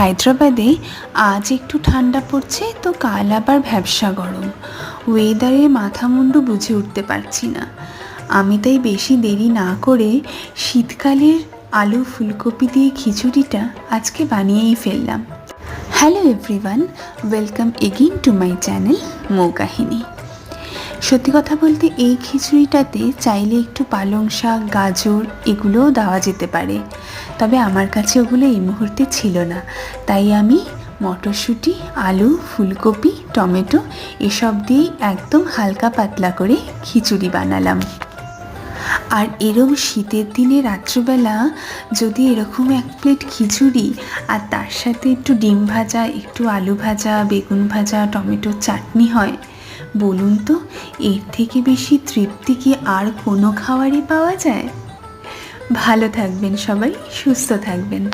হায়দ্রাবাদে আজ একটু ঠান্ডা পড়ছে তো কাল আবার ভ্যাপসা গরম। ওয়েদারে মাথা মুন্ডু বুঝে উঠতে পারছি না। আমি তাই বেশি দেরি না করে শীতকালের আলু ফুলকপি দিয়ে খিচুড়িটা আজকে বানিয়েই ফেললাম। Hello everyone, welcome again to my channel Mou Kahini. সত্যি কথা বলতে এই খিচুড়িটাতে চাইলে একটু পালং শাক, গাজর এগুলোও দেওয়া যেতে পারে, তবে আমার কাছে ওগুলো এই মুহূর্তে ছিল না, তাই আমি মটরশুঁটি, আলু, ফুলকপি, টমেটো এসব দিয়েই একদম হালকা পাতলা করে খিচুড়ি বানালাম। আর এরকম শীতের দিনে রাত্রিবেলা যদি এরকম এক প্লেট খিচুড়ি আর তার সাথে একটু ডিম ভাজা, একটু আলু ভাজা, বেগুন ভাজা, টমেটোর চাটনি হয়, বলুন তো এর থেকে বেশি তৃপ্তি কি আর কোনো খাবারই পাওয়া যায়? ভালো থাকবেন সবাই, সুস্থ থাকবেন।